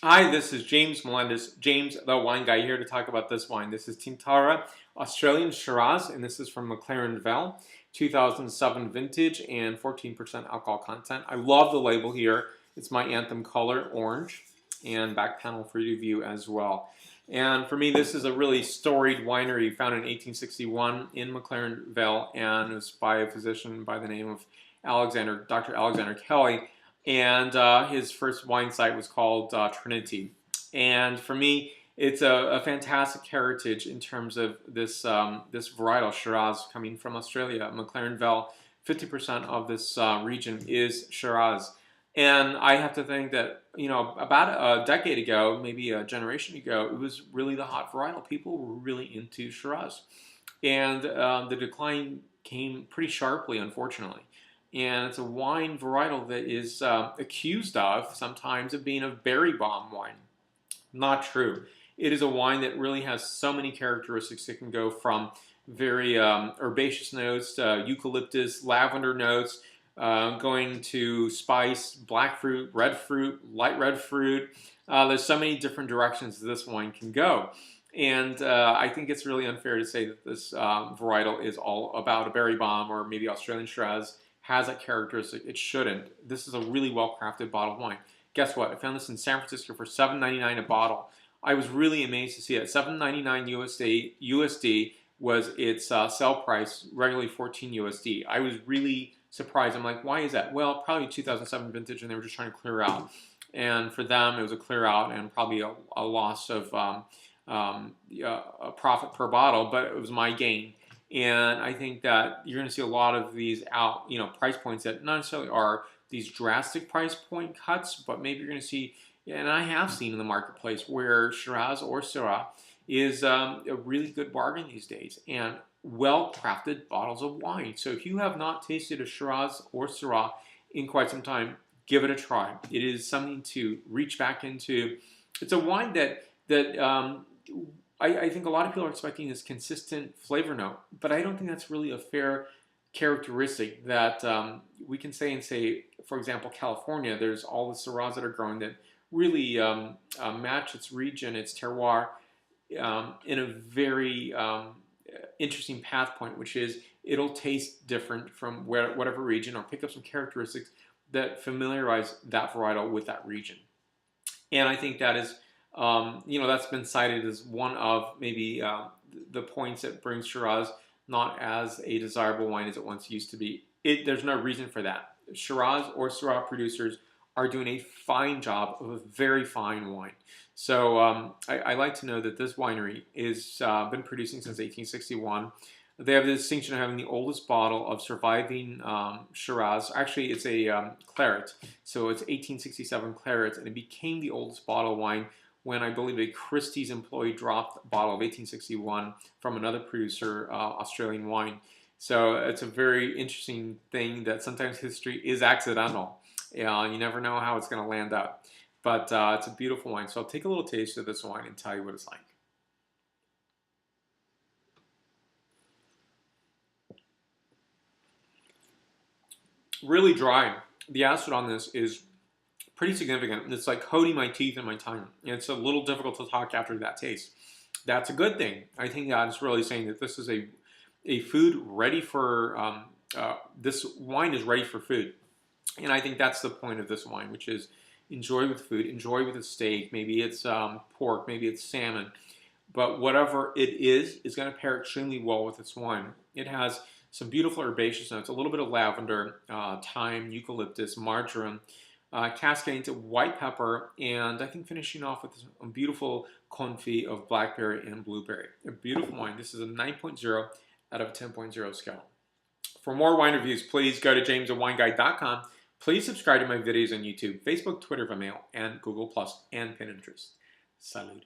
Hi, this is James Melendez, James the Wine Guy, here to talk about this wine. This is Tintara, Australian Shiraz, and this is from McLaren Vale, 2007 vintage and 14% alcohol content. I love the label here. It's my anthem color, orange, and back panel for you to view as well. And for me, this is a really storied winery founded in 1861 in McLaren Vale, and it was by a physician by the name of Dr. Alexander Kelly. And his first wine site was called Trinity. And for me, it's a fantastic heritage in terms of this this varietal Shiraz coming from Australia, McLaren Vale. 50% of this region is Shiraz. And I have to think that, you know, about a decade ago, maybe a generation ago, it was really the hot varietal. People were really into Shiraz. And the decline came pretty sharply, unfortunately. And it's a wine varietal that is accused of sometimes of being a berry bomb wine. Not true. It is a wine that really has so many characteristics. It can go from very herbaceous notes to eucalyptus, lavender notes, going to spice, black fruit, light red fruit. There's so many different directions this wine can go. And I think it's really unfair to say that this varietal is all about a berry bomb or maybe Australian Shiraz has that characteristic. It shouldn't. This is a really well-crafted bottle of wine. Guess what? I found this in San Francisco for $7.99 a bottle. I was really amazed to see it. $7.99 USD was its sell price, regularly $14 USD. I was really surprised. I'm like, why is that? Well, probably 2007 vintage, and they were just trying to clear out. And for them, it was a clear out and probably a loss of a profit per bottle, but it was my gain. And I think that you're going to see a lot of these price points that not necessarily are these drastic price point cuts, but maybe you're going to see, and I have seen in the marketplace, where Shiraz or Syrah is a really good bargain these days, and well-crafted bottles of wine. So if you have not tasted a Shiraz or Syrah in quite some time, give it a try. It is something to reach back into. It's a wine that I think a lot of people are expecting this consistent flavor note, but I don't think that's really a fair characteristic that we can say, for example, California, there's all the Syrahs that are growing that really match its region, its terroir, in a very interesting path point, which is it'll taste different from whatever region or pick up some characteristics that familiarize that varietal with that region. And I think that is that's been cited as one of maybe the points that brings Shiraz not as a desirable wine as it once used to be. There's no reason for that. Shiraz or Syrah producers are doing a fine job of a very fine wine. So I like to know that this winery has been producing since 1861. They have the distinction of having the oldest bottle of surviving Shiraz. Actually, it's a claret. So it's 1867 claret, and it became the oldest bottle of wine when I believe a Christie's employee dropped a bottle of 1861 from another producer, Australian wine. So it's a very interesting thing that sometimes history is accidental. You never know how it's going to land up. But it's a beautiful wine. So I'll take a little taste of this wine and tell you what it's like. Really dry. The acid on this is pretty significant. It's like coating my teeth and my tongue. And it's a little difficult to talk after that taste. That's a good thing. I think that is really saying that this is a food ready for, this wine is ready for food. And I think that's the point of this wine, which is enjoy with food, enjoy with a steak, maybe it's pork, maybe it's salmon. But whatever it is going to pair extremely well with this wine. It has some beautiful herbaceous notes, a little bit of lavender, thyme, eucalyptus, marjoram, cascading to white pepper, and I think finishing off with a beautiful confit of blackberry and blueberry. A beautiful wine. This is a 9.0 out of a 10.0 scale. For more wine reviews, please go to jamesthewineguy.com. Please subscribe to my videos on YouTube, Facebook, Twitter, Vimeo, and Google+, and Pinterest. Salud.